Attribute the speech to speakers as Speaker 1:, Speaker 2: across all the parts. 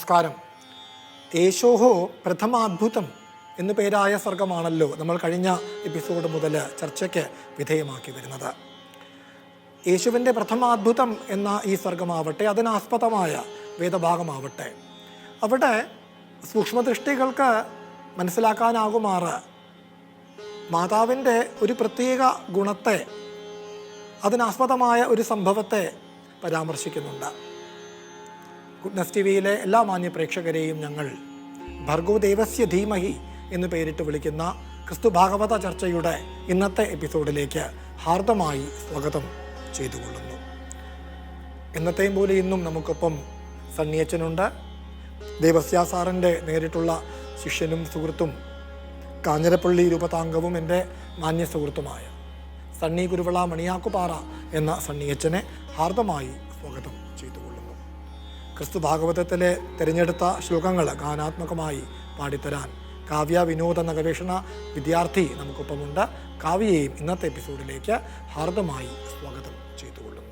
Speaker 1: നമസ്കാരം. യേശോഹോ പ്രഥമാത്ഭുതം എന്നു പേരായ സ്വർഗമാണല്ലോ നമ്മൾ കഴിഞ്ഞ എപ്പിസോഡ് മുതൽ ചർച്ചയ്ക്ക് വിധേയമാക്കി വരുന്നത്. യേശുവിൻ്റെ പ്രഥമാത്ഭുതം എന്ന ഈ സ്വർഗമാവട്ടെ, അതിനാസ്പദമായ വേദഭാഗമാവട്ടെ, അവിടെ സൂക്ഷ്മദൃഷ്ടികൾക്ക് മനസ്സിലാക്കാനാകുമാറ് മാതാവിൻ്റെ ഒരു പ്രത്യേക ഗുണത്തെ, അതിനാസ്പദമായ ഒരു സംഭവത്തെ പരാമർശിക്കുന്നുണ്ട്. ഗുഡ്നസ് ടി വിയിലെ എല്ലാ മാന്യ പ്രേക്ഷകരെയും ഞങ്ങൾ ഭർഗോ ദേവസ്യ ധീമഹി എന്ന് പേരിട്ട് വിളിക്കുന്ന ക്രിസ്തു ഭാഗവത ചർച്ചയുടെ ഇന്നത്തെ എപ്പിസോഡിലേക്ക് ഹാർദമായി സ്വാഗതം ചെയ്തുകൊള്ളുന്നു. എന്നത്തെയും പോലെ ഇന്നും നമുക്കൊപ്പം സണ്ണിയച്ചനുണ്ട്. ദേവസ്യ സാറിൻ്റെ നേരിട്ടുള്ള ശിഷ്യനും സുഹൃത്തും കാഞ്ഞിരപ്പള്ളി രൂപതാംഗവും എൻ്റെ മാന്യ സുഹൃത്തുമായ സണ്ണി കുരുവിള മണിയാക്കുപാറ എന്ന സണ്ണിയച്ചനെ ഹാർദമായി സ്വാഗതം ചെയ്തുകൊള്ളുന്നു. ക്രിസ്തു ഭാഗവതത്തിലെ തിരഞ്ഞെടുത്ത ശ്ലോകങ്ങൾ ഗാനാത്മകമായി പാടിത്തരാൻ കാവ്യ വിനോദ എന്ന ഗവേഷണ വിദ്യാർത്ഥി നമുക്കൊപ്പമുണ്ട്. കാവ്യയെയും ഇന്നത്തെ എപ്പിസോഡിലേക്ക് ഹാർദമായി സ്വാഗതം ചെയ്തുകൊള്ളുന്നു.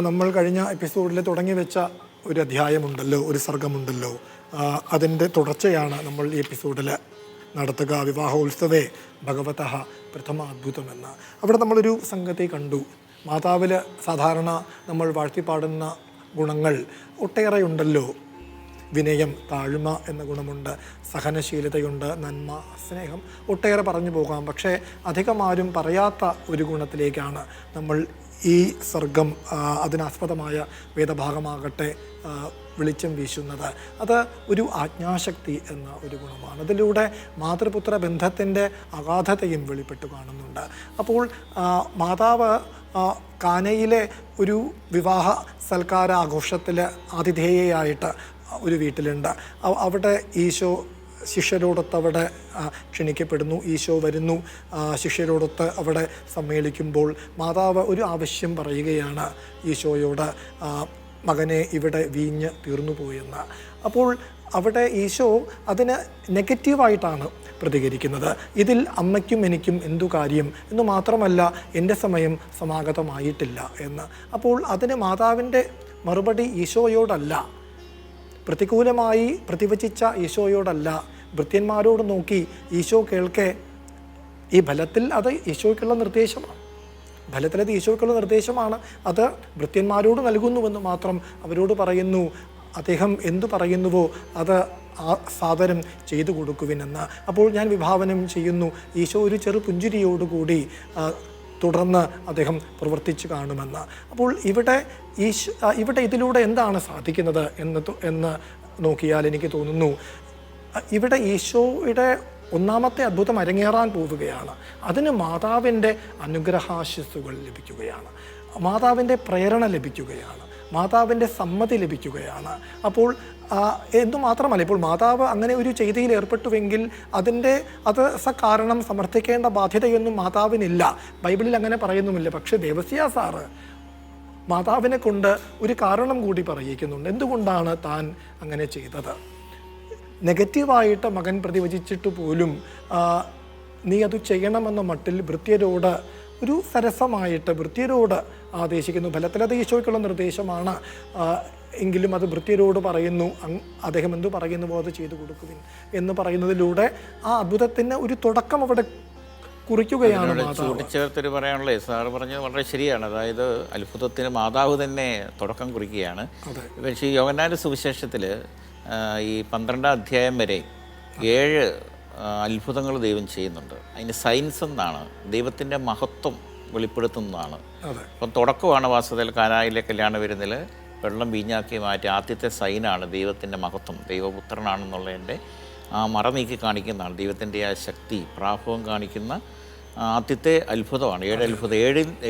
Speaker 1: നമ്മൾ കഴിഞ്ഞ എപ്പിസോഡിൽ തുടങ്ങി വെച്ച ഒരു അധ്യായമുണ്ടല്ലോ, ഒരു സർഗമുണ്ടല്ലോ, അതിൻ്റെ തുടർച്ചയാണ് നമ്മൾ ഈ എപ്പിസോഡിൽ നടത്തുക. വിവാഹോത്സവേ ഭഗവതഃ പ്രഥമാത്ഭുതമെന്ന്. അവിടെ നമ്മളൊരു സംഗതി കണ്ടു. മാതാവിൽ സാധാരണ നമ്മൾ വാഴ്ത്തിപ്പാടുന്ന ഗുണങ്ങൾ ഒട്ടേറെയുണ്ടല്ലോ. വിനയം, താഴ്മ എന്ന ഗുണമുണ്ട്, സഹനശീലതയുണ്ട്, നന്മ, സ്നേഹം, ഒട്ടേറെ പറഞ്ഞു പോകാം. പക്ഷേ അധികമാരും പറയാത്ത ഒരു ഗുണത്തിലേക്കാണ് നമ്മൾ ഈ സർഗം, അതിനാസ്പദമായ വേദഭാഗമാകട്ടെ, വെളിച്ചം വീശുന്നത്. അത് ഒരു ആജ്ഞാശക്തി എന്ന ഒരു ഗുണമാണ്. അതിലൂടെ മാതൃപുത്ര ബന്ധത്തിൻ്റെ അഗാധതയും വെളിപ്പെട്ട് കാണുന്നുണ്ട്. അപ്പോൾ മാതാവ് കാനയിലെ ഒരു വിവാഹ സൽക്കാര ആഘോഷത്തിൽ ആതിഥേയയായിട്ട് ഒരു വീട്ടിലുണ്ട്. അവിടെ ഈശോ ശിഷ്യരോടൊത്ത് അവിടെ ക്ഷണിക്കപ്പെടുന്നു. ഈശോ വരുന്നു. ശിഷ്യരോടൊത്ത് അവിടെ സമ്മേളിക്കുമ്പോൾ മാതാവ് ഒരു ആവശ്യം പറയുകയാണ് ഈശോയോട്, മകനെ ഇവിടെ വീഞ്ഞ് തീർന്നു പോയെന്ന്. അപ്പോൾ അവിടെ ഈശോ അതിന് നെഗറ്റീവായിട്ടാണ് പ്രതികരിക്കുന്നത്. ഇതിൽ അമ്മയ്ക്കും എനിക്കും എന്തു കാര്യം എന്ന് മാത്രമല്ല, എൻ്റെ സമയം സമാഗതമായിട്ടില്ല എന്ന്. അപ്പോൾ അതിന് മാതാവിൻ്റെ മറുപടി ഈശോയോടല്ല, പ്രതികൂലമായി പ്രതിവചിച്ച ഈശോയോടല്ല, ഭൃത്യന്മാരോട് നോക്കി ഈശോ കേൾക്കെ. ഈ ഫലത്തിൽ അത് ഈശോയ്ക്കുള്ള നിർദ്ദേശമാണ്. ഫലത്തിലത് ഈശോയ്ക്കുള്ള നിർദ്ദേശമാണ്. അത് ഭൃത്യന്മാരോട് നൽകുന്നുവെന്ന് മാത്രം അവരോട് പറയുന്നു. അദ്ദേഹം എന്തു പറയുന്നുവോ അത് സാദരം ചെയ്തു കൊടുക്കുവിനെന്ന്. അപ്പോൾ ഞാൻ വിഭാവനം ചെയ്യുന്നു, ഈശോ ഒരു ചെറു പുഞ്ചിരിയോടുകൂടി തുടർന്ന് അദ്ദേഹം പ്രവർത്തിച്ചു കാണുമെന്ന്. അപ്പോൾ ഇവിടെ ഇതിലൂടെ എന്താണ് സാധിക്കുന്നത് എന്ന് നോക്കിയാൽ എനിക്ക് തോന്നുന്നു, ഇവിടെ ഈശോയുടെ ഒന്നാമത്തെ അത്ഭുതം അരങ്ങേറാൻ പോവുകയാണ്. അതിന് മാതാവിൻ്റെ അനുഗ്രഹാശിസ്സുകൾ ലഭിക്കുകയാണ്. മാതാവിൻ്റെ പ്രേരണ ലഭിക്കുകയാണ്, മാതാവിൻ്റെ സമ്മതി ലഭിക്കുകയാണ്. അപ്പോൾ എന്തുമാത്രമല്ല, ഇപ്പോൾ മാതാവ് അങ്ങനെ ഒരു ചെയ്തിയിൽ ഏർപ്പെട്ടുവെങ്കിൽ അത് കാരണം സമർത്ഥിക്കേണ്ട ബാധ്യതയൊന്നും മാതാവിനില്ല, ബൈബിളിൽ അങ്ങനെ പറയുന്നുമില്ല. പക്ഷേ ദേവസ്യ സാറ് മാതാവിനെ കൊണ്ട് ഒരു കാരണം കൂടി പറയിക്കുന്നുണ്ട്. എന്തുകൊണ്ടാണ് താൻ അങ്ങനെ ചെയ്തത്? നെഗറ്റീവായിട്ട് മകൻ പ്രതിവചിച്ചിട്ട് പോലും നീ അത് ചെയ്യണമെന്ന മട്ടിൽ ഭൃത്യരോട് ഒരു സരസമായിട്ട് ഭൃത്യരോട് ആദേശിക്കുന്നു. ഫലത്തിൽ അത് ഈശോയ്ക്കുള്ള നിർദ്ദേശമാണ്, എങ്കിലും അത് ഭൃത്യരോട് പറയുന്നു. അദ്ദേഹം എന്തു പറയുന്നുവോ അത് ചെയ്തു കൊടുക്കുവിൻ എന്ന് പറയുന്നതിലൂടെ ആ അത്ഭുതത്തിന് ഒരു തുടക്കം അവിടെ കുറിക്കുകയാണ്.
Speaker 2: കൂട്ടിച്ചേർത്തൊരു പറയാനുള്ളത് സാറ് പറഞ്ഞത് വളരെ ശരിയാണ്. അതായത് അത്ഭുതത്തിന് മാതാവ് തന്നെ തുടക്കം കുറിക്കുകയാണ്. പക്ഷേ ഈ യോഹന്നാന്റെ സുവിശേഷത്തിൽ ഈ 12-ാം അധ്യായം വരെ 7 അത്ഭുതങ്ങൾ ദൈവം ചെയ്യുന്നുണ്ട്. അതിന് സയൻസ് എന്നാണ്, ദൈവത്തിൻ്റെ മഹത്വം വെളിപ്പെടുത്തുന്നതാണ്. അപ്പം തുടക്കമാണ് വാസ്തവത്തിൽ കാനായിലെ കല്യാണ വിരുന്നിൽ വെള്ളം വീഞ്ഞാക്കി മാറ്റി ആദ്യത്തെ സൈനാണ് ദൈവത്തിൻ്റെ മഹത്വം, ദൈവപുത്രനാണെന്നുള്ളതിൻ്റെ ആ മറ നീക്കി കാണിക്കുന്നതാണ്. ദൈവത്തിൻ്റെ ആ ശക്തി പ്രാഭവം കാണിക്കുന്ന ആദ്യത്തെ അത്ഭുതമാണ്. 7 അത്ഭുതം.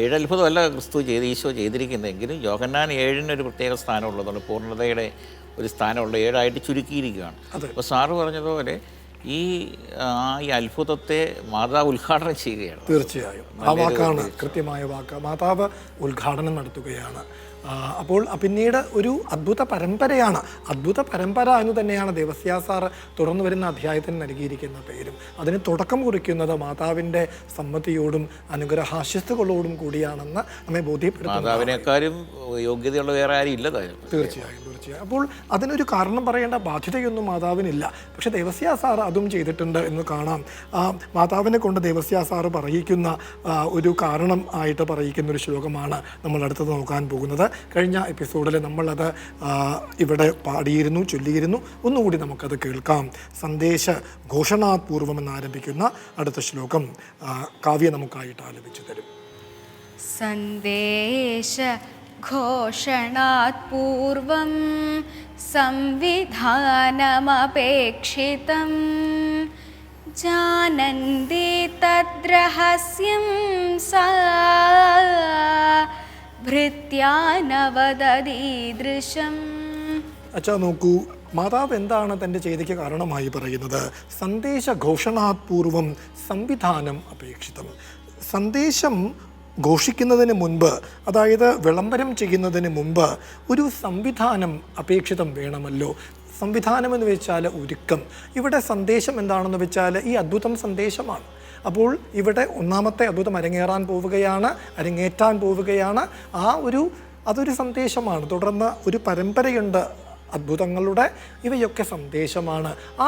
Speaker 2: 7 അത്ഭുതമല്ല ക്രിസ്തു ഈശോ ചെയ്തിരിക്കുന്നതെങ്കിലും യോഹന്നാൻ 7-ന് ഒരു സ്ഥാനമുള്ളതുകൊണ്ട് പൂർണ്ണതയുടെ ഒരു സ്ഥാനമുള്ള 7 ചുരുക്കിയിരിക്കുകയാണ്. അപ്പോൾ സാറ് പറഞ്ഞതുപോലെ ഈ അത്ഭുതത്തെ മാതാവ് ഉദ്ഘാടനം ചെയ്യുകയാണ്.
Speaker 1: തീർച്ചയായും ആ വാക്കാണ് കൃത്യമായ വാക്ക്. മാതാവ് ഉദ്ഘാടനം നടത്തുകയാണ്. അപ്പോൾ പിന്നീട് ഒരു അദ്ഭുത പരമ്പരയാണ്. അദ്ഭുത പരമ്പര എന്ന് തന്നെയാണ് ദേവസ്യ സാർ തുടർന്ന് വരുന്ന അധ്യായത്തിന് നൽകിയിരിക്കുന്ന പേരും. അതിന് തുടക്കം കുറിക്കുന്നത് മാതാവിൻ്റെ സമ്മതിയോടും അനുഗ്രഹാശിസ്തുകളോടും കൂടിയാണെന്ന് നമ്മെ ബോധ്യപ്പെടുത്തുന്നു.
Speaker 2: മാതാവിനേക്കാളും യോഗ്യതയുള്ള വേറെ ആരും ഇല്ല.
Speaker 1: തീർച്ചയായും. അപ്പോൾ അതിനൊരു കാരണം പറയേണ്ട ബാധ്യതയൊന്നും മാതാവിനില്ല. പക്ഷെ ദേവസ്യ സാർ അതും ചെയ്തിട്ടുണ്ട് എന്ന് കാണാം. മാതാവിനെ കൊണ്ട് ദേവസ്യ സാറ് പറയിക്കുന്ന ഒരു കാരണം ആയിട്ട് പറയിക്കുന്ന ഒരു ശ്ലോകമാണ് നമ്മൾ അടുത്തത് നോക്കാൻ പോകുന്നത്. കഴിഞ്ഞ എപ്പിസോഡിൽ നമ്മളത് ഇവിടെ പാടിയിരുന്നു, ചൊല്ലിയിരുന്നു. ഒന്നുകൂടി നമുക്കത് കേൾക്കാം. സന്ദേശ ഘോഷണാപൂർവം എന്നാരംഭിക്കുന്ന അടുത്ത ശ്ലോകം കാവ്യ നമുക്കായിട്ട് ആലപിച്ചു തരും.
Speaker 3: സന്ദേശ ഘോഷണാത് പൂർവം സംവിധാനമപേക്ഷിതം ജാനന്തി തദ്രഹസ്യം സാ ഭൃത്യാനവദീദൃശം.
Speaker 1: അച്ഛാ നോക്കൂ, മാതാവ് എന്താണ് തൻ്റെ ചെയ്തിക്ക് കാരണമായി പറയുന്നത്? സന്ദേശ ഘോഷണാത് പൂർവം സംവിധാനം അപേക്ഷിതം. സന്ദേശം ഘോഷിക്കുന്നതിന് മുൻപ്, അതായത് വിളംബരം ചെയ്യുന്നതിന് മുമ്പ് ഒരു സംവിധാനം അപേക്ഷിതം വേണമല്ലോ. സംവിധാനം എന്ന് വെച്ചാൽ ഒരുക്കം. ഇവിടെ സന്ദേശം എന്താണെന്ന് വെച്ചാൽ ഈ അദ്ഭുതം സന്ദേശമാണ്. അപ്പോൾ ഇവിടെ ഒന്നാമത്തെ അദ്ഭുതം അരങ്ങേറ്റാൻ പോവുകയാണ്. അതൊരു സന്ദേശമാണ്. തുടർന്ന് ഒരു പരമ്പരയുണ്ട് അദ്ഭുതങ്ങളുടെ. ഇവയൊക്കെ സന്ദേശമാണ്. ആ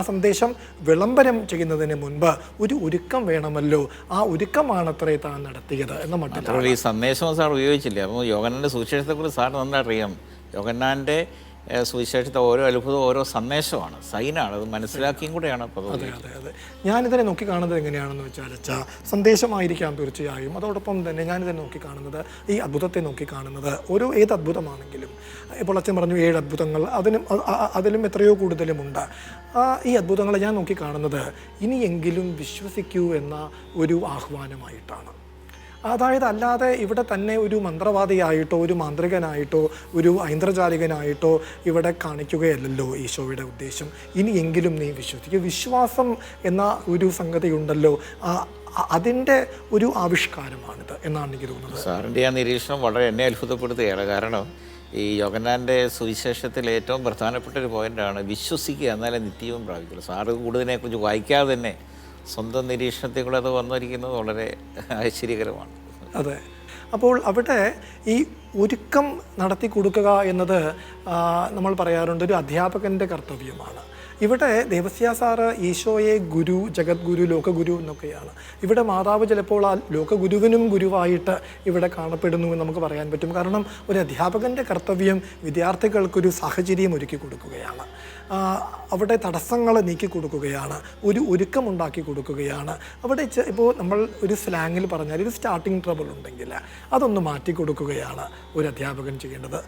Speaker 1: സന്ദേശം വിളംബരം ചെയ്യുന്നതിന് മുൻപ് ഒരു ഒരുക്കം വേണമല്ലോ. ആ ഒരുക്കമാണത്രേ താൻ നടത്തിയത് എന്ന മട്ടിൽ
Speaker 2: ഈ സന്ദേശം സാർ ഉപയോഗിച്ചില്ല. അപ്പോൾ യോഹന്നാന്റെ സുവിശേഷത്തെക്കുറിച്ച് സാർ നന്നായിട്ട് അറിയാം. യോഹന്നാന്റെ സുവിശേഷത്തെ ഓരോ അത്ഭുതവും ഓരോ സന്ദേശമാണ്, സൈനാണ്. അത് മനസ്സിലാക്കിയും കൂടെയാണ്.
Speaker 1: അതെ. ഞാനിതിനെ നോക്കിക്കാണുന്നത് എങ്ങനെയാണെന്ന് വെച്ചാൽ സന്ദേശമായിരിക്കാം തീർച്ചയായും. അതോടൊപ്പം തന്നെ ഞാനിതിനെ നോക്കിക്കാണുന്നത്, ഈ അദ്ഭുതത്തെ നോക്കിക്കാണുന്നത് ഏത് അദ്ഭുതമാണെങ്കിലും, ഇപ്പോൾ അച്ഛൻ പറഞ്ഞു 7 അദ്ഭുതങ്ങൾ, അതിലും എത്രയോ കൂടുതലുമുണ്ട്. ഈ അദ്ഭുതങ്ങളെ ഞാൻ നോക്കിക്കാണുന്നത് ഇനിയെങ്കിലും വിശ്വസിക്കൂ എന്ന ഒരു ആഹ്വാനമായിട്ടാണ്. അതായത് അല്ലാതെ ഇവിടെ തന്നെ ഒരു മന്ത്രവാദിയായിട്ടോ ഒരു മാന്ത്രികനായിട്ടോ ഒരു ഐന്ദ്രജാലികനായിട്ടോ ഇവിടെ കാണിക്കുകയല്ലല്ലോ ഈശോയുടെ ഉദ്ദേശം. ഇനിയെങ്കിലും നീ വിശ്വസിക്കുക. വിശ്വാസം എന്ന ഒരു സംഗതി ഉണ്ടല്ലോ, അതിൻ്റെ ഒരു ആവിഷ്കാരമാണിത് എന്നാണ് എനിക്ക് തോന്നുന്നത്.
Speaker 2: സാറിൻ്റെ ആ നിരീക്ഷണം വളരെ എന്നെ അത്ഭുതപ്പെടുത്തുകയാണ്. കാരണം ഈ യോഹന്നാന്റെ സുവിശേഷത്തിൽ ഏറ്റവും പ്രധാനപ്പെട്ട ഒരു പോയിൻ്റാണ് വിശ്വസിക്കുക എന്നാലേ നിത്യവും പ്രാപിക്കുള്ളൂ. സാറ് കൂടുതലിനെക്കുറിച്ച് വായിക്കാതെ തന്നെ സ്വന്തം നിരീക്ഷണത്തിൽ കൂടെ അത് വന്നിരിക്കുന്നത് വളരെ ആശ്ചര്യകരമാണ്.
Speaker 1: അതെ. അപ്പോൾ അവിടെ ഈ ഒരുക്കം നടത്തി കൊടുക്കുക എന്നത് നമ്മൾ പറയാറുണ്ട് ഒരു അധ്യാപകൻ്റെ കർത്തവ്യമാണ്. ഇവിടെ ദേവസ്യ സാറ് ഈശോയെ ഗുരു, ജഗദ്ഗുരു, ലോകഗുരു എന്നൊക്കെയാണ്. ഇവിടെ മാതാവ് ചിലപ്പോൾ ആ ലോകഗുരുവിനും ഗുരുവായിട്ട് ഇവിടെ കാണപ്പെടുന്നു എന്ന് നമുക്ക് പറയാൻ പറ്റും. കാരണം ഒരു അധ്യാപകൻ്റെ കർത്തവ്യം വിദ്യാർത്ഥികൾക്കൊരു സാഹചര്യം ഒരുക്കി കൊടുക്കുകയാണ്, അവിടെ തടസ്സങ്ങൾ നീക്കി കൊടുക്കുകയാണ്, ഒരു ഒരുക്കമുണ്ടാക്കി കൊടുക്കുകയാണ്. അവിടെ ഇപ്പോൾ നമ്മൾ ഒരു സ്ലാങ്ങിൽ പറഞ്ഞാൽ ഒരു സ്റ്റാർട്ടിങ് ട്രബിൾ ഉണ്ടെങ്കിൽ അതൊന്ന് മാറ്റി കൊടുക്കുകയാണ് ഒരു അധ്യാപകൻ ചെയ്യേണ്ടത്.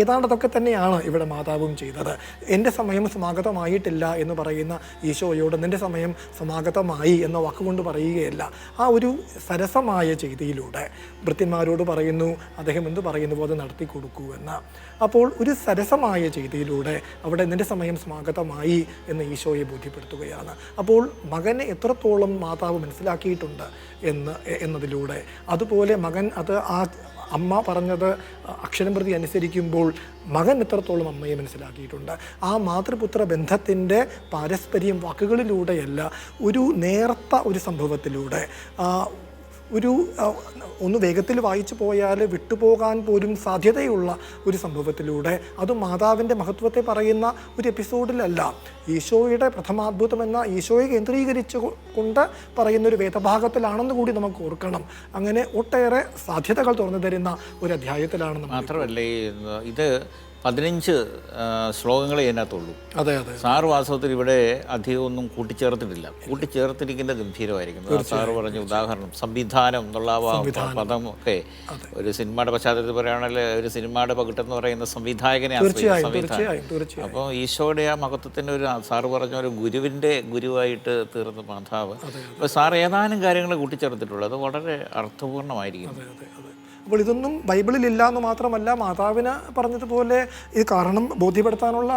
Speaker 1: ഏതാണ്ട് അതൊക്കെ തന്നെയാണ് ഇവിടെ മാതാവും ചെയ്തത്. എൻ്റെ സമയം സമാഗതമായിട്ടില്ല മനസ്സിലാക്കിയിട്ടില്ല എന്ന് പറയുന്ന ഈശോയോട് നിൻ്റെ സമയം സമാഗതമായി എന്ന വാക്കുകൊണ്ട് പറയുകയല്ല, ആ ഒരു സരസമായ ചെയ്തിയിലൂടെ ഭൃത്യന്മാരോട് പറയുന്നു അദ്ദേഹം എന്ത് പറയുന്നു പോലെ നടത്തി കൊടുക്കൂ എന്ന്. അപ്പോൾ ഒരു സരസമായ ചെയ്തിയിലൂടെ അവിടെ നിൻ്റെ സമയം സമാഗതമായി എന്ന് ഈശോയെ ബോധ്യപ്പെടുത്തുകയാണ്. അപ്പോൾ മകനെ എത്രത്തോളം മാതാവ് മനസ്സിലാക്കിയിട്ടുണ്ട് എന്നതിലൂടെ, അതുപോലെ മകൻ അത് ആ അമ്മ പറഞ്ഞത് അക്ഷരം പ്രതി അനുസരിക്കുമ്പോൾ മകൻ എത്രത്തോളം അമ്മയെ മനസ്സിലാക്കിയിട്ടുണ്ട്. ആ മാതൃപുത്ര ബന്ധത്തിൻ്റെ പാരസ്പര്യം വാക്കുകളിലൂടെയല്ല, ഒരു നേർത്ത ഒരു സംഭവത്തിലൂടെ, ഒന്ന് വേഗത്തിൽ വായിച്ചു പോയാൽ വിട്ടുപോകാൻ പോലും സാധ്യതയുള്ള ഒരു സംഭവത്തിലൂടെ, അതും മാതാവിൻ്റെ മഹത്വത്തെ പറയുന്ന ഒരു എപ്പിസോഡിലല്ല, ഈശോയുടെ പ്രഥമാത്ഭുതം എന്ന ഈശോയെ കേന്ദ്രീകരിച്ചു കൊണ്ട് പറയുന്നൊരു വേദഭാഗത്തിലാണെന്ന് കൂടി നമുക്ക് ഓർക്കണം. അങ്ങനെ ഒട്ടേറെ സാധ്യതകൾ തുറന്നു തരുന്ന ഒരു അധ്യായത്തിലാണ് നമ്മൾ.
Speaker 2: മാത്രമല്ല ഇത് 15 ശ്ലോകങ്ങളെ ഇതിനകത്തുള്ളൂ.
Speaker 1: അതെ അതെ.
Speaker 2: സാറ് വാസ്തവത്തിൽ ഇവിടെ അധികമൊന്നും കൂട്ടിച്ചേർത്തിട്ടില്ല. കൂട്ടിച്ചേർത്തിരിക്കുന്നത് ഗംഭീരമായിരിക്കും. സാറ് പറഞ്ഞ ഉദാഹരണം സംവിധാനം എന്നുള്ള പദം ഒക്കെ ഒരു സിനിമയുടെ പശ്ചാത്തലത്തിൽ പറയുകയാണെങ്കിൽ ഒരു സിനിമയുടെ പകിട്ടെന്ന് പറയുന്ന സംവിധായകനെ സംവിധാനം. അപ്പോൾ ഈശോയുടെ ആ മഹത്വത്തിൻ്റെ ഒരു സാറ് പറഞ്ഞ ഒരു ഗുരുവിൻ്റെ ഗുരുവായിട്ട് തീർന്ന മാതാവ്. അപ്പോൾ സാർ ഏതാനും കാര്യങ്ങൾ കൂട്ടിച്ചേർത്തിട്ടുള്ളൂ. അത് വളരെ അർത്ഥപൂർണ്ണമായിരിക്കും.
Speaker 1: അപ്പോൾ ഇതൊന്നും ബൈബിളിലില്ല എന്ന് മാത്രമല്ല, മാതാവിന് പറഞ്ഞതുപോലെ ഇത് കാരണം ബോധ്യപ്പെടുത്താനുള്ള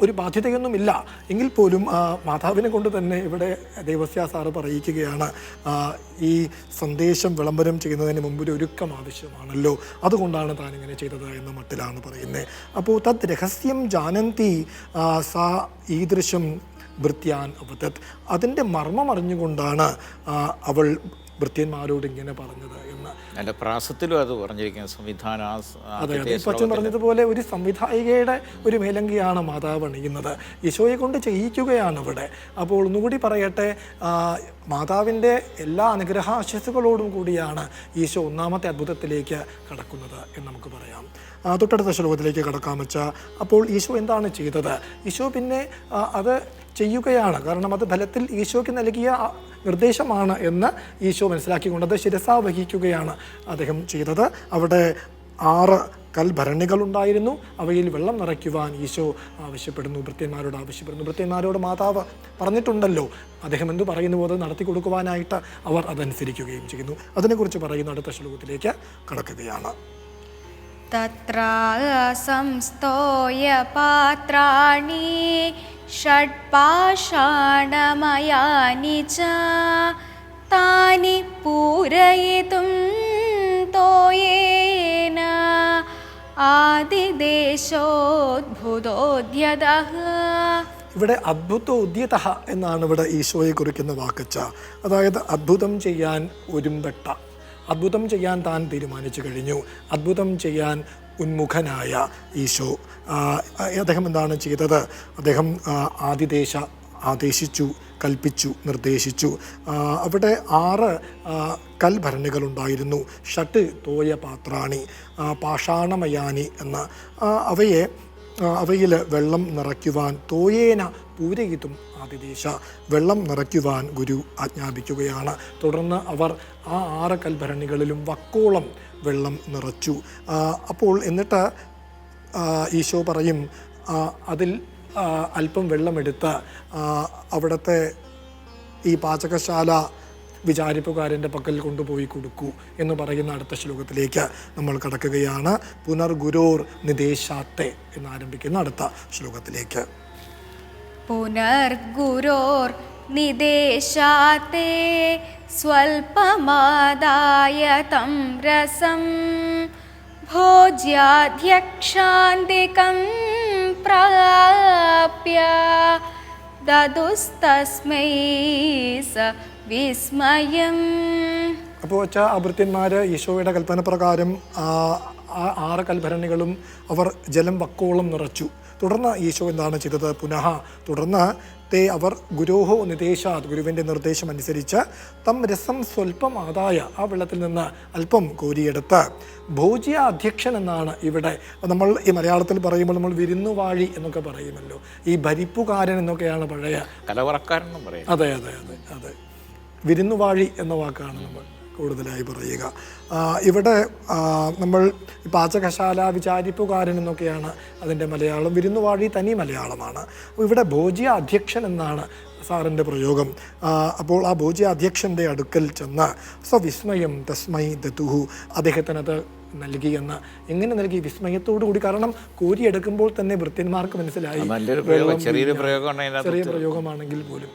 Speaker 1: ഒരു ബാധ്യതയൊന്നും ഇല്ല എങ്കിൽ പോലും മാതാവിനെ കൊണ്ട് തന്നെ ഇവിടെ ദേവസ്യ സാറ് പറയിക്കുകയാണ്, ഈ സന്ദേശം വിളംബരം ചെയ്യുന്നതിന് മുമ്പ് ഒരു ഒരുക്കം ആവശ്യമാണല്ലോ, അതുകൊണ്ടാണ് താൻ ഇങ്ങനെ ചെയ്തത് എന്ന മട്ടിലാണ് പറയുന്നത്. അപ്പോൾ തത് രഹസ്യം ജാനന്തി സാ ഈദൃശം ഭൃത്യാൻ അവതത്, അതിൻ്റെ മർമ്മം അറിഞ്ഞുകൊണ്ടാണ് അവൾ ഭൃത്യന്മാരോട് ഇങ്ങനെ പറഞ്ഞത് എന്ന്.
Speaker 2: എൻ്റെ പ്രാസത്തിലും അത് പറഞ്ഞിരിക്കുന്നത് സംവിധാന.
Speaker 1: അതെ അതെ, പച്ചൻ പറഞ്ഞതുപോലെ ഒരു സംവിധായികയുടെ ഒരു മേലങ്കിയാണ് മാതാവ് അണിയുന്നത്, ഈശോയെ കൊണ്ട് ചെയ്യിക്കുകയാണ് ഇവിടെ. അപ്പോൾ ഒന്നുകൂടി പറയട്ടെ, മാതാവിൻ്റെ എല്ലാ അനുഗ്രഹാശസ്സുകളോടും കൂടിയാണ് ഈശോ ഒന്നാമത്തെ അത്ഭുതത്തിലേക്ക് കടക്കുന്നത് എന്ന് നമുക്ക് പറയാം. തൊട്ടടുത്ത ശ്ലോകത്തിലേക്ക് കടക്കാൻ വെച്ചാൽ, അപ്പോൾ ഈശോ എന്താണ് ചെയ്തത്? ഈശോ പിന്നെ അത് ചെയ്യുകയാണ്, കാരണം അത് ഫലത്തിൽ ഈശോയ്ക്ക് നൽകിയ നിർദ്ദേശമാണ് എന്ന് ഈശോ മനസ്സിലാക്കിക്കൊണ്ട് അത് ശിരസാ വഹിക്കുകയാണ് അദ്ദേഹം ചെയ്തത്. അവിടെ 6 കൽഭരണികളുണ്ടായിരുന്നു, അവയിൽ വെള്ളം നിറയ്ക്കുവാൻ ഈശോ ആവശ്യപ്പെടുന്നു, ഭൃത്യന്മാരോട് ആവശ്യപ്പെടുന്നു. ഭൃത്യന്മാരോട് മാതാവ് പറഞ്ഞിട്ടുണ്ടല്ലോ, അദ്ദേഹം എന്തു പറയുന്നു അത് നടത്തി കൊടുക്കുവാനായിട്ട് അവർ അതനുസരിക്കുകയും ചെയ്യുന്നു. അതിനെക്കുറിച്ച് പറയുന്ന അടുത്ത ശ്ലോകത്തിലേക്ക് കടക്കുകയാണ്.
Speaker 3: തത്ര സംസ്തോയ പാത്രാണി ഷഡ്പാഷാണമയാനി ച താനി പൂരയിതും തോയേന ആദിദേശോദ്ഭുതോദ്യതഃ.
Speaker 1: ഇവിടെ അദ്ഭുതോദ്യതഃ എന്നാണ് ഇവിടെ ഈശോയെ കുറിക്കുന്ന വാക്കച്ച. അതായത് അദ്ഭുതം ചെയ്യാൻ ഒരുമ്പെട്ട, അദ്ഭുതം ചെയ്യാൻ താൻ തീരുമാനിച്ചു കഴിഞ്ഞു, അദ്ഭുതം ചെയ്യാൻ ഉന്മുഖനായ ഈശോ. അദ്ദേഹം എന്താണ് ചെയ്തത്? അദ്ദേഹം ആദേശിച്ചു, കൽപ്പിച്ചു, നിർദ്ദേശിച്ചു. അവിടെ 6 കൽഭരണികളുണ്ടായിരുന്നു. ഷട്ട് തോയ പാത്രാണി പാഷാണമയാനി എന്ന അവയിൽ വെള്ളം നിറയ്ക്കുവാൻ തോയേന പൂരയിതും ആദിദേശ, വെള്ളം നിറയ്ക്കുവാൻ ഗുരു ആജ്ഞാപിക്കുകയാണ്. തുടർന്ന് അവർ ആ 6 കൽഭരണികളിലും വക്കോളം വെള്ളം നിറച്ചു. അപ്പോൾ എന്നിട്ട് ഈശോ പറയും, അതിൽ അല്പം വെള്ളമെടുത്ത് അവിടുത്തെ ഈ പാചകശാല വിചാരിപ്പുകാരൻ്റെ പക്കൽ കൊണ്ടുപോയി കൊടുക്കൂ എന്ന് പറയുന്ന അടുത്ത ശ്ലോകത്തിലേക്ക് നമ്മൾ കടക്കുകയാണ്. പുനർഗുരോർ നിദേശാത്തെ എന്നാരംഭിക്കുന്ന അടുത്ത ശ്ലോകത്തിലേക്ക്.
Speaker 3: പുനർഗുരോർ നിദേശാത്തെ സ്വൽപമാദായ തം രസം ഭോജ്യാധ്യക്ഷാന്തികം പ്രാപ്യ ദദുസ്തസ്മൈ സ വിസ്മയം.
Speaker 1: അപ്പോൾ വെച്ചാൽ ഭൃത്യന്മാർ ഈശോയുടെ കൽപ്പന പ്രകാരം 6 കൽഭരണികളും അവർ ജലം വക്കോളം നിറച്ചു. തുടർന്ന് ഈശോ എന്താണ് ചെയ്തത്? തുടർന്ന് അവർ ഗുരോഹോ നിദേശാത്, ഗുരുവിൻ്റെ നിർദ്ദേശം അനുസരിച്ച് തം രസം സ്വൽപ്പം ആദായ, ആ വെള്ളത്തിൽ നിന്ന് അല്പം കോരിയെടുത്ത് ഭോജ്യ അധ്യക്ഷൻ എന്നാണ് ഇവിടെ നമ്മൾ ഈ മലയാളത്തിൽ പറയുമ്പോൾ നമ്മൾ വിരുന്നുവാഴി എന്നൊക്കെ പറയുമല്ലോ, ഈ ഭരിപ്പുകാരൻ എന്നൊക്കെയാണ് പഴയ
Speaker 2: കലവറക്കാരൻ പറയും.
Speaker 1: അതെ അതെ അതെ അതെ, വിരുന്നുവാഴി എന്ന വാക്കാണ് നമ്മൾ കൂടുതലായി പറയുക. ഇവിടെ നമ്മൾ പാചകശാല വിചാരിപ്പുകാരൻ എന്നൊക്കെയാണ് അതിൻ്റെ മലയാളം. വിരുന്നുവാഴി തനി മലയാളമാണ്. ഇവിടെ ഭോജ്യ അധ്യക്ഷൻ എന്നാണ് സാറിൻ്റെ പ്രയോഗം. അപ്പോൾ ആ ഭോജ്യ അധ്യക്ഷൻ്റെ അടുക്കൽ ചെന്ന് സ്വവിസ്മയം തസ്മൈ ദതുഹു, അദ്ദേഹത്തിനത് നൽകി എന്ന്. എങ്ങനെ നൽകി? വിസ്മയത്തോടു കൂടി. കാരണം കോരിയെടുക്കുമ്പോൾ തന്നെ ഭൃത്യന്മാർക്ക് മനസ്സിലായി, ചെറിയ പ്രയോഗമാണെങ്കിൽ പോലും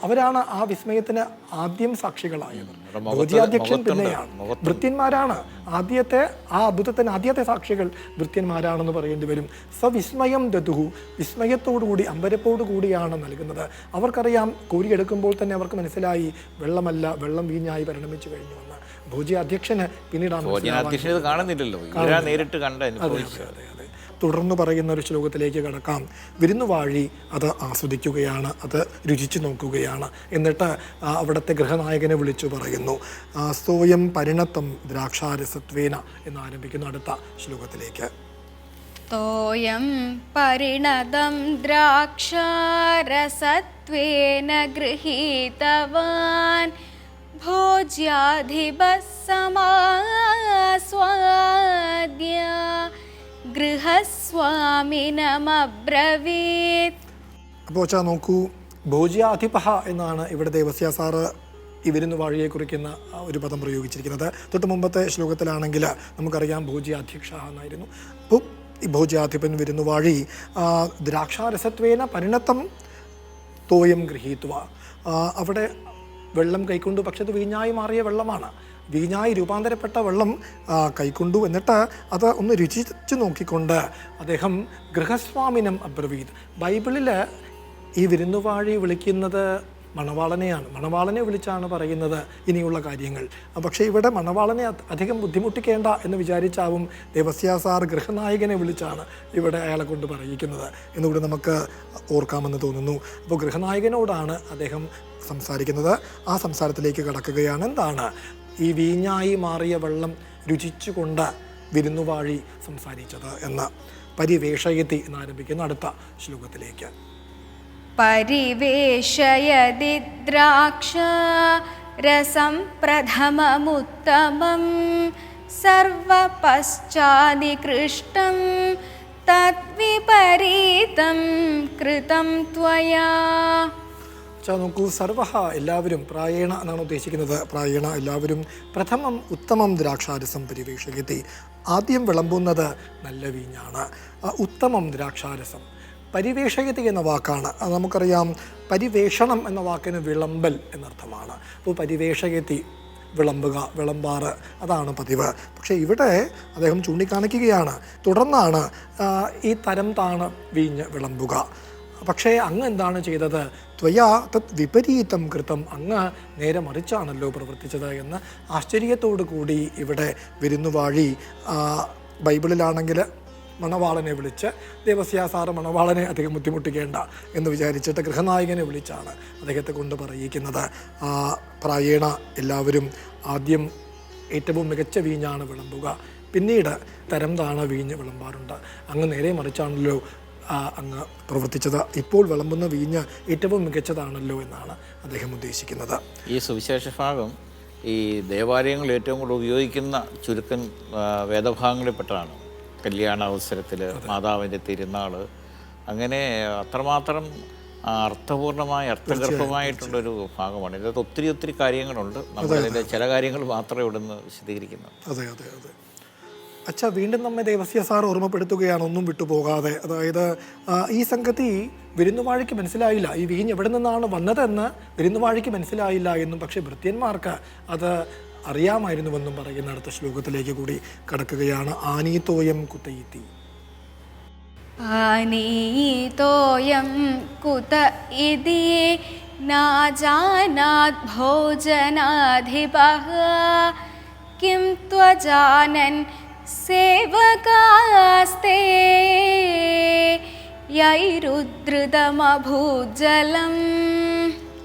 Speaker 1: അവരാണ് ആ വിസ്മയത്തിന് ആദ്യം സാക്ഷികളായത്. ഭോജ്യാധ്യക്ഷൻ പിന്നെയാണ്, ഭൃത്യന്മാരാണ് ആദ്യത്തെ, ആ അദ്ഭുതത്തിന് ആദ്യത്തെ സാക്ഷികൾ ഭൃത്യന്മാരാണെന്ന് പറയേണ്ടി വരും. സവിസ്മയം ദതുഹു, വിസ്മയത്തോടുകൂടി അമ്പരപ്പോടു കൂടിയാണ് നൽകുന്നത്. അവർക്കറിയാം, കോരിയെടുക്കുമ്പോൾ തന്നെ അവർക്ക് മനസ്സിലായി വെള്ളമല്ല, വെള്ളം വീഞ്ഞായി പരിണമിച്ചു കഴിഞ്ഞു എന്ന്. ഭോജ്യാധ്യക്ഷന് പിന്നീടാണ്
Speaker 2: കാണുന്നില്ലല്ലോ, നേരിട്ട് കണ്ട.
Speaker 1: തുടർന്ന് പറയുന്ന ഒരു ശ്ലോകത്തിലേക്ക് കടക്കാം. വിരുന്നുവാഴി അത് ആസ്വദിക്കുകയാണ്, അത് രുചിച്ചു നോക്കുകയാണ്. എന്നിട്ട് അവിടുത്തെ ഗൃഹനായകനെ വിളിച്ചു പറയുന്നു. സ്വയം പരിണത്തം ദ്രാക്ഷാരസത്വേന എന്നാരംഭിക്കുന്നു അടുത്ത ശ്ലോകത്തിലേക്ക്.
Speaker 3: തോയം പരിണതം ദ്രാക്ഷാരസത്വേന ഗൃഹീതവാൻ ഭോജ്യാധിപസ്സമാസ്വാദ്യ ഗൃഹസ്വാമിനമബ്രവീത്.
Speaker 1: അപ്പോൾ നോക്കൂ, ഭോജ്യാധിപ എന്നാണ് ഇവിടെ ദേവസ്യ സാറ് ഈ വിരുന്നുവാഴിയെ കുറിക്കുന്ന ഒരു പദം പ്രയോഗിച്ചിരിക്കുന്നത്. തൊട്ട് മുമ്പത്തെ ശ്ലോകത്തിലാണെങ്കിൽ നമുക്കറിയാം ഭോജ്യാധ്യക്ഷ എന്നായിരുന്നു. അപ്പോൾ ഈ ഭോജ്യാധിപൻ വിരുന്നുവാഴി ദ്രാക്ഷാരസത്വേന പരിണത്തം തോയം ഗൃഹീത്വ, അവിടെ വെള്ളം കൈക്കൊണ്ടു. പക്ഷെ അത് വീഞ്ഞായി മാറിയ വെള്ളമാണ്, വീഞ്ഞായി രൂപാന്തരപ്പെട്ട വെള്ളം കൈക്കൊണ്ടു. എന്നിട്ട് അത് ഒന്ന് രുചിച്ച് നോക്കിക്കൊണ്ട് അദ്ദേഹം ഗൃഹസ്വാമിനം അബ്രവീത്. ബൈബിളിൽ ഈ വിരുന്നുവാഴി വിളിക്കുന്നത് മണവാളനെയാണ്. മണവാളനെ വിളിച്ചാണ് പറയുന്നത് ഇനിയുള്ള കാര്യങ്ങൾ. പക്ഷേ ഇവിടെ മണവാളനെ അധികം ബുദ്ധിമുട്ടിക്കേണ്ട എന്ന് വിചാരിച്ചാവും ദേവസ്യ സാർ ഗൃഹനായകനെ വിളിച്ചാണ് ഇവിടെ അയാളെ കൊണ്ട് പറയിക്കുന്നത് എന്നുകൂടി നമുക്ക് ഓർക്കാമെന്ന് തോന്നുന്നു. അപ്പോൾ ഗൃഹനായകനോടാണ് അദ്ദേഹം സംസാരിക്കുന്നത്. ആ സംസാരത്തിലേക്ക് കടക്കുകയാണ്. എന്താണ് ഈ വീഞ്ഞായി മാറിയ വെള്ളം രുചിച്ചുകൊണ്ട് വിരുന്നുവാഴി സംസാരിച്ചത് എന്ന്. പരിവേഷയതി എന്നാരംഭിക്കുന്ന അടുത്ത ശ്ലോകത്തിലേക്ക്.
Speaker 3: പരിവേഷയതി ദ്രാക്ഷാരസം പ്രഥമമുത്തമം സർവപശ്ചാദികൃഷ്ടം തദ്വിപരീതം കൃതം ത്വയാ.
Speaker 1: നോക്കൂ, സർവഹ എല്ലാവരും, പ്രായേണ എന്നാണ് ഉദ്ദേശിക്കുന്നത്. പ്രായേണ എല്ലാവരും പ്രഥമം ഉത്തമം ദ്രാക്ഷാരസം പരിവേഷയതി, ആദ്യം വിളമ്പുന്നത് നല്ല വീഞ്ഞാണ്. ഉത്തമം ദ്രാക്ഷാരസം പരിവേഷയതി എന്ന വാക്കാണ്. അത് നമുക്കറിയാം, പരിവേഷണം എന്ന വാക്കിന് വിളമ്പൽ എന്നർത്ഥമാണ്. അപ്പോൾ പരിവേഷയതി വിളമ്പുക, വിളമ്പാറ്, അതാണ് പതിവ്. പക്ഷേ ഇവിടെ അദ്ദേഹം ചൂണ്ടിക്കാണിക്കുകയാണ്, തുടർന്നാണ് ഈ തരം താണ് വീഞ്ഞ് വിളമ്പുക. പക്ഷേ അങ്ങ് എന്താണ് ചെയ്തത്? ത്വയാ തത് വിപരീതം കൃതം, അങ്ങ് നേരെ മറിച്ചാണല്ലോ പ്രവർത്തിച്ചത് എന്ന് ആശ്ചര്യത്തോടു കൂടി ഇവിടെ വിരുന്നുവാഴി. ബൈബിളിലാണെങ്കിൽ മണവാളനെ വിളിച്ച്, ദേവസ്യ സാറ് മണവാളനെ അധികം ബുദ്ധിമുട്ടിക്കേണ്ട എന്ന് വിചാരിച്ചിട്ട് ഗൃഹനായകനെ വിളിച്ചാണ് അദ്ദേഹത്തെ കൊണ്ട് പറയിക്കുന്നത്. പ്രായേണ എല്ലാവരും ആദ്യം ഏറ്റവും മികച്ച വീഞ്ഞാണ് വിളമ്പുക, പിന്നീട് തരം താണ വീഞ്ഞ് വിളമ്പാറുണ്ട്. അങ്ങ് നേരെ മറിച്ചാണല്ലോ അങ്ങ് പ്രവർത്തിച്ചത്. ഇപ്പോൾ വിളമ്പുന്ന വീഞ്ഞ് ഏറ്റവും മികച്ചതാണല്ലോ എന്നാണ് അദ്ദേഹം ഉദ്ദേശിക്കുന്നത്.
Speaker 2: ഈ സുവിശേഷ ഭാഗം ഈ ദേവാലയങ്ങളിൽ ഏറ്റവും കൂടുതൽ ഉപയോഗിക്കുന്ന ചുരുക്കം വേദഭാഗങ്ങളിൽപ്പെട്ടതാണ്. കല്യാണ അവസരത്തിൽ, മാതാവിൻ്റെ തിരുനാൾ, അങ്ങനെ അത്രമാത്രം അർത്ഥപൂർണമായ അർത്ഥഗർഭമായിട്ടുള്ളൊരു ഭാഗമാണ്. ഇതിനകത്ത് ഒത്തിരി ഒത്തിരി കാര്യങ്ങളുണ്ട്. നമ്മളതിൻ്റെ ചില കാര്യങ്ങൾ മാത്രമേ ഇവിടെ നിന്ന് വിശദീകരിക്കുന്നു.
Speaker 1: അതെ അതെ അതെ. അച്ഛാ, വീണ്ടും നമ്മെ ദേവസ്യ സാർ ഓർമ്മപ്പെടുത്തുകയാണ്, ഒന്നും വിട്ടുപോകാതെ. അതായത് ഈ സംഗതി വിരുന്നുവാഴിക്ക് മനസ്സിലായില്ല, ഈ വീഞ്ഞ് എവിടെ നിന്നാണ് വന്നതെന്ന് വിരുന്നുവാഴിക്ക് മനസ്സിലായില്ല എന്നും, പക്ഷേ ഭൃത്യന്മാർക്ക് അത് അറിയാമായിരുന്നുവെന്നും പറയുന്ന അടുത്ത ശ്ലോകത്തിലേക്ക് കൂടി കടക്കുകയാണ്. ആനീതോയം കുതയിതി.
Speaker 3: ആനീതോയം കുത ഇതി നാജാനാത് ഭോജനാധിപഃ കിം ത്വജാനൻ സേവകാസ്തേ യൈരുദ്രുതമഭൂജലം.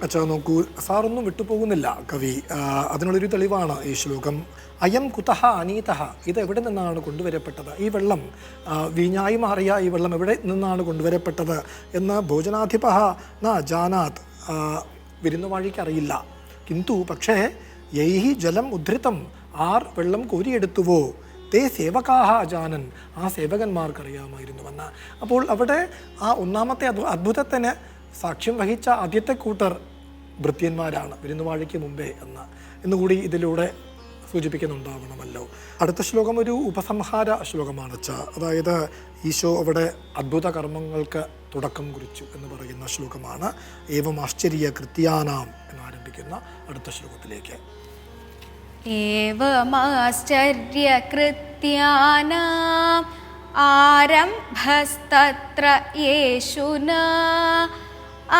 Speaker 1: അച്ഛാ, നോക്കൂ, സാറൊന്നും വിട്ടുപോകുന്നില്ല കവി. അതിനുള്ളൊരു തെളിവാണ് ഈ ശ്ലോകം. അയം കുതഹ അനീതഹ, ഇത് എവിടെ നിന്നാണ് കൊണ്ടുവരപ്പെട്ടത്? ഈ വെള്ളം, വീഞ്ഞായി മാറിയ ഈ വെള്ളം എവിടെ നിന്നാണ് കൊണ്ടുവരപ്പെട്ടത് എന്ന് ഭോജനാധിപ ന ജാനാത്, വിരുന്നുവാഴിക്ക് അറിയില്ല. കിന്തു പക്ഷേ യൈഹി ജലം ഉദ്ധൃതം, ആർ വെള്ളം കോരിയെടുത്തുവോ തേ സേവകാഹ അജാനൻ, ആ സേവകന്മാർക്കറിയാമായിരുന്നുവെന്ന്. അപ്പോൾ അവിടെ ആ ഒന്നാമത്തെ അത്ഭുതത്തിന് സാക്ഷ്യം വഹിച്ച ആദ്യത്തെ കൂട്ടർ ഭൃത്യന്മാരാണ്, വിരുന്നുവാഴിക്ക് മുമ്പേ എന്നുകൂടി ഇതിലൂടെ സൂചിപ്പിക്കുന്നുണ്ടാവണമല്ലോ. അടുത്ത ശ്ലോകം ഒരു ഉപസംഹാര ശ്ലോകമാണ് അച്ഛാ. അതായത് ഈശോ അവിടെ അദ്ഭുത കർമ്മങ്ങൾക്ക് തുടക്കം കുറിച്ചു എന്ന് പറയുന്ന ശ്ലോകമാണ്. ഏവം ആശ്ചര്യ കൃത്യാനാം എന്നാരംഭിക്കുന്ന അടുത്ത ശ്ലോകത്തിലേക്ക്.
Speaker 3: ഏവമാശ്ചര്യകൃത്യാനാം ആരംഭസ്തത്ര യേശുനാ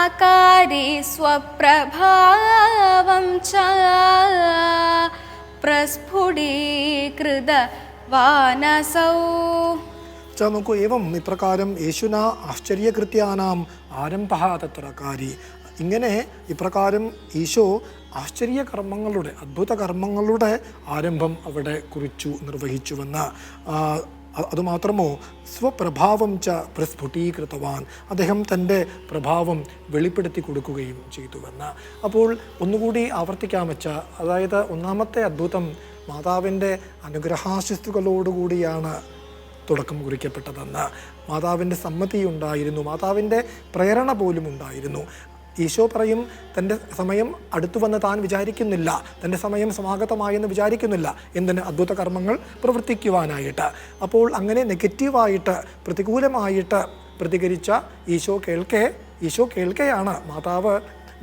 Speaker 3: അകാരി സ്വപ്രഭാവം ച പ്രസ്ഫുടീകൃത വാനസൗ.
Speaker 1: നോക്കൂ, ഏവം ഇപ്രകാരം യേശുന ആശ്ചര്യകൃത്യാനാം ആരംഭ തത്രകാരി. ഇങ്ങനെ ഇപ്രകാരം ഈശോ ആശ്ചര്യകർമ്മങ്ങളുടെ അദ്ഭുത കർമ്മങ്ങളുടെ ആരംഭം അവിടെ കുറിച്ചു നിർവഹിച്ചുവെന്ന്. അതുമാത്രമോ സ്വപ്രഭാവം ച പ്രസ്ഫുടീകൃതവാൻ, അദ്ദേഹം തൻ്റെ പ്രഭാവം വെളിപ്പെടുത്തി കൊടുക്കുകയും ചെയ്തുവെന്ന്. അപ്പോൾ ഒന്നുകൂടി ആവർത്തിക്കാൻ വെച്ച, അതായത് ഒന്നാമത്തെ അദ്ഭുതം മാതാവിൻ്റെ അനുഗ്രഹാശിസ്തുക്കളോടുകൂടിയാണ് തുടക്കം കുറിക്കപ്പെട്ടതെന്ന്. മാതാവിൻ്റെ സമ്മതി ഉണ്ടായിരുന്നു, മാതാവിൻ്റെ പ്രേരണ പോലും ഉണ്ടായിരുന്നു. ഈശോ പറയും, തൻ്റെ സമയം അടുത്തു വന്ന് താൻ വിചാരിക്കുന്നില്ല, തൻ്റെ സമയം സമാഗതമായെന്ന് വിചാരിക്കുന്നില്ല. എന്തിന്? അദ്ഭുത കർമ്മങ്ങൾ പ്രവർത്തിക്കുവാനായിട്ട്. അപ്പോൾ അങ്ങനെ നെഗറ്റീവായിട്ട് പ്രതികൂലമായിട്ട് പ്രതികരിച്ച ഈശോ കേൾക്കെയാണ് മാതാവ്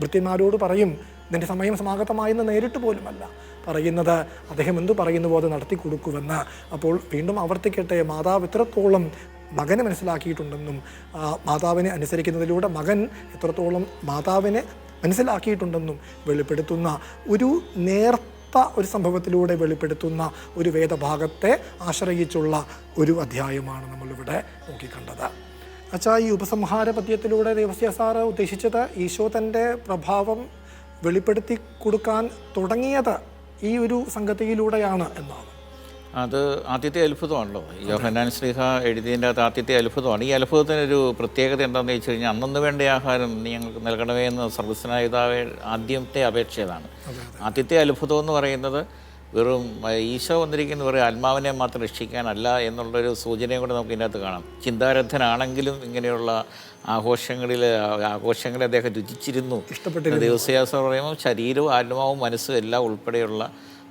Speaker 1: ഭൃത്യന്മാരോട് പറയും, നിൻ്റെ സമയം സമാഗതമായെന്ന് നേരിട്ട് പോലുമല്ല പറയുന്നത്, അദ്ദേഹം എന്തു പറയുന്നുവോ അത് നടത്തി കൊടുക്കുമെന്ന്. അപ്പോൾ വീണ്ടും ആവർത്തിക്കട്ടെ, മാതാവ് എത്രത്തോളം മകനെ മനസ്സിലാക്കിയിട്ടുണ്ടെന്നും മാതാവിനെ അനുസരിക്കുന്നതിലൂടെ മകൻ എത്രത്തോളം മാതാവിനെ മനസ്സിലാക്കിയിട്ടുണ്ടെന്നും വെളിപ്പെടുത്തുന്ന ഒരു നേർത്ത ഒരു സംഭവത്തിലൂടെ വെളിപ്പെടുത്തുന്ന ഒരു വേദഭാഗത്തെ ആശ്രയിച്ചുള്ള ഒരു അധ്യായമാണ് നമ്മളിവിടെ നോക്കിക്കണ്ടത്. അച്ഛാ, ഈ ഉപസംഹാര പദ്യത്തിലൂടെ ദേവസ്യ സാറ് ഉദ്ദേശിച്ചത് ഈശോ തൻ്റെ പ്രഭാവം വെളിപ്പെടുത്തി കൊടുക്കാൻ തുടങ്ങിയത് ഈ ഒരു സംഗതിയിലൂടെയാണ് എന്നാണ്.
Speaker 2: അത് ആദ്യത്തെ അത്ഭുതമാണല്ലോ. യോഹന്നാൻ ശ്ലീഹ എഴുതിയതിൻ്റെ അകത്ത് ആദ്യത്തെ അത്ഭുതമാണ്. ഈ അത്ഭുതത്തിനൊരു പ്രത്യേകത എന്താണെന്ന് വെച്ച് കഴിഞ്ഞാൽ, അന്നു വേണ്ട ആഹാരം നീ ഞങ്ങൾക്ക് നൽകണമേ എന്ന് സർവ്വസ്വനായ പിതാവേ ആദ്യത്തെ അപേക്ഷതാണ്. ആദ്യത്തെ അത്ഭുതം എന്ന് പറയുന്നത് വെറും ഈശോ വന്നിരിക്കുന്ന വെറും ആത്മാവിനെ മാത്രം രക്ഷിക്കാനല്ല എന്നുള്ളൊരു സൂചനയും കൂടെ നമുക്ക് ഇതിനകത്ത് കാണാം. ചിന്താരഥനാണെങ്കിലും ഇങ്ങനെയുള്ള ആഘോഷങ്ങളെ അദ്ദേഹം രുചിച്ചിരുന്നു. ദിവസയാസം പറയുമ്പോൾ ശരീരവും ആത്മാവും മനസ്സും എല്ലാം ഉൾപ്പെടെയുള്ള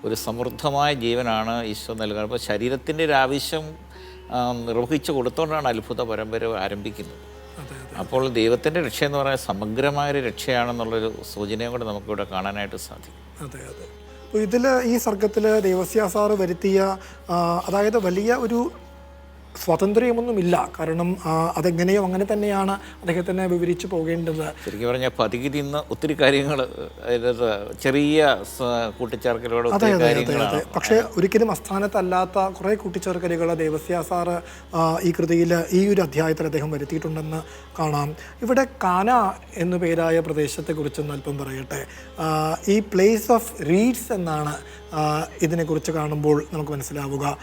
Speaker 2: ഒരു സമൃദ്ധമായ ജീവനാണ് ഈശോ നൽകുന്നത്. അപ്പോൾ ശരീരത്തിൻ്റെ ഒരു ആവശ്യം നിർവഹിച്ചു കൊടുത്തുകൊണ്ടാണ് അത്ഭുത പരമ്പര ആരംഭിക്കുന്നത്. അപ്പോൾ ദൈവത്തിൻ്റെ രക്ഷ എന്ന് പറയുന്നത് സമഗ്രമായൊരു രക്ഷയാണെന്നുള്ളൊരു സൂചനയും കൂടെ നമുക്കിവിടെ കാണാനായിട്ട് സാധിക്കും.
Speaker 1: അതെ. അപ്പോൾ ഇതിൽ ഈ സർഗത്തിൽ ദേവസ്യ സാറ് വരുത്തിയ അതായത് വലിയ ഒരു സ്വാതന്ത്ര്യമൊന്നുമില്ല. കാരണം അതെങ്ങനെയോ അങ്ങനെ തന്നെയാണ് അദ്ദേഹത്തിനെ വിവരിച്ചു പോകേണ്ടത്.
Speaker 2: ശരിക്കും പറഞ്ഞാൽ പതികി നിന്ന് ഒത്തിരി കാര്യങ്ങൾ ചെറിയ കൂട്ടിച്ചേർക്കലുകൾ.
Speaker 1: അതെ. പക്ഷേ ഒരിക്കലും അസ്ഥാനത്തല്ലാത്ത കുറേ കൂട്ടിച്ചേർക്കലുകൾ ദേവസ്യ സാറ് ഈ കൃതിയിൽ ഈ ഒരു അധ്യായത്തിൽ അദ്ദേഹം വരുത്തിയിട്ടുണ്ടെന്ന് കാണാം. ഇവിടെ കാന എന്നു പേരായ പ്രദേശത്തെക്കുറിച്ചൊന്ന് അല്പം പറയട്ടെ. ഈ പ്ലേസ് ഓഫ് റീഡ്സ് എന്നാണ് ഇതിനെക്കുറിച്ച് കാണുമ്പോൾ നമുക്ക് മനസ്സിലാവുക.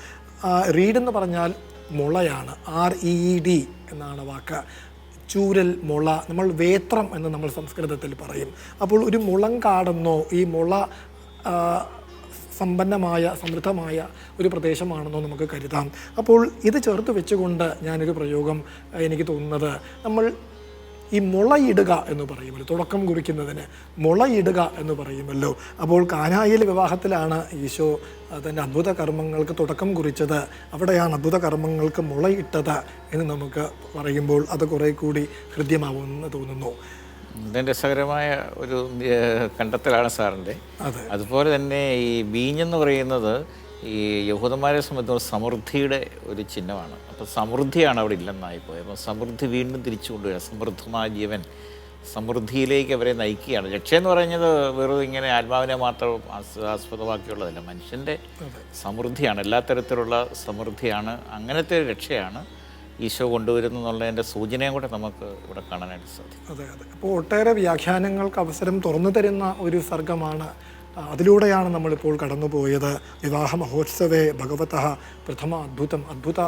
Speaker 1: റീഡ് എന്ന് പറഞ്ഞാൽ മുളയാണ്. REED എന്നാണ് വാക്ക്. ചൂരൽ, മുള, നമ്മൾ വേത്രം എന്ന് നമ്മൾ സംസ്കൃതത്തിൽ പറയും. അപ്പോൾ ഒരു മുളങ്കാടെന്നോ ഈ മുള സമ്പന്നമായ സമൃദ്ധമായ ഒരു പ്രദേശമാണെന്നോ നമുക്ക് കരുതാം. അപ്പോൾ ഇത് ചേർത്ത് വെച്ചുകൊണ്ട് ഞാനൊരു പ്രയോഗം എനിക്ക് തോന്നുന്നത്, നമ്മൾ ഈ മുളയിടുക എന്ന് പറയുമല്ലോ, തുടക്കം കുറിക്കുന്നതിന് മുളയിടുക എന്ന് പറയുമല്ലോ. അപ്പോൾ കാനായിലെ വിവാഹത്തിലാണ് ഈശോ തൻ്റെ അദ്ഭുത കർമ്മങ്ങൾക്ക് തുടക്കം കുറിച്ചത്, അവിടെയാണ് അദ്ഭുത കർമ്മങ്ങൾക്ക് മുളയിട്ടത് എന്ന് നമുക്ക് പറയുമ്പോൾ അത് കുറേ കൂടി ഹൃദ്യമാവുമെന്ന് തോന്നുന്നു.
Speaker 2: ഇതിൻ്റെ രസകരമായ ഒരു കണ്ടെത്തലാണ് സാറിൻ്റെ. അതുപോലെ തന്നെ ഈ വീഞ്ഞെന്ന് പറയുന്നത് ഈ യഹൂദന്മാരെ സംബന്ധിച്ച് സമൃദ്ധിയുടെ ഒരു ചിഹ്നമാണ്. അപ്പോൾ സമൃദ്ധിയാണ് അവിടെ ഇല്ലെന്നായിപ്പോയി. അപ്പോൾ സമൃദ്ധി വീണ്ടും തിരിച്ചു കൊണ്ടുവരിക, സമൃദ്ധമായ ജീവൻ സമൃദ്ധിയിലേക്ക് അവരെ നയിക്കുകയാണ്. രക്ഷയെന്ന് പറയുന്നത് വെറും ഇങ്ങനെ ആത്മാവിനെ മാത്രം ആസ്പദമാക്കിയുള്ളതല്ല, മനുഷ്യൻ്റെ സമൃദ്ധിയാണ്, എല്ലാ തരത്തിലുള്ള സമൃദ്ധിയാണ്. അങ്ങനത്തെ ഒരു രക്ഷയാണ് ഈശോ കൊണ്ടുവരുന്നു എന്നുള്ളതിൻ്റെ സൂചനയും കൂടെ നമുക്ക് ഇവിടെ കാണാനായിട്ട് സാധിക്കും.
Speaker 1: അതെ. അപ്പോൾ ഒട്ടേറെ വ്യാഖ്യാനങ്ങൾക്ക് അവസരം തുറന്നു തരുന്ന ഒരു സർഗമാണ്. അതിലൂടെയാണ് നമ്മളിപ്പോൾ കടന്നുപോയത്. വിവാഹ മഹോത്സവേ ഭഗവതഃ പ്രഥമ അദ്ഭുത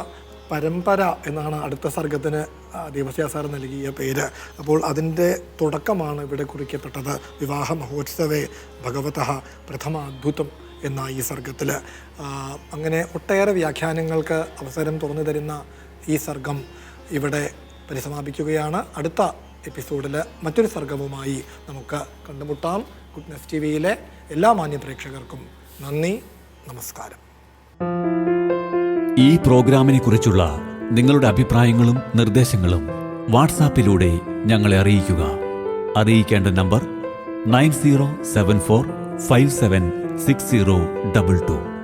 Speaker 1: പരമ്പര എന്നാണ് അടുത്ത സർഗത്തിന് ദേവസ്യ സാർ നൽകിയ പേര്. അപ്പോൾ അതിൻ്റെ തുടക്കമാണ് ഇവിടെ കുറിക്കപ്പെട്ടത്. വിവാഹ മഹോത്സവേ ഭഗവതഃ പ്രഥമ അദ്ഭുതം എന്ന ഈ സർഗത്തിൽ. അങ്ങനെ ഒട്ടേറെ വ്യാഖ്യാനങ്ങൾക്ക് അവസരം തുറന്നു തരുന്ന ഈ സർഗം ഇവിടെ പരിസമാപിക്കുകയാണ്. അടുത്ത എപ്പിസോഡിൽ മറ്റൊരു സർഗവുമായി നമുക്ക് കണ്ടുമുട്ടാം. ഗുഡ്നെസ് ടിവിയിലെ എല്ലാ മാന്യ പ്രേക്ഷകർക്കും നന്ദി, നമസ്കാരം.
Speaker 4: ഈ പ്രോഗ്രാമിനെ കുറിച്ചുള്ള നിങ്ങളുടെ അഭിപ്രായങ്ങളും നിർദ്ദേശങ്ങളും വാട്സാപ്പിലൂടെ ഞങ്ങളെ അറിയിക്കുക. അറിയിക്കേണ്ട നമ്പർ 9074576022.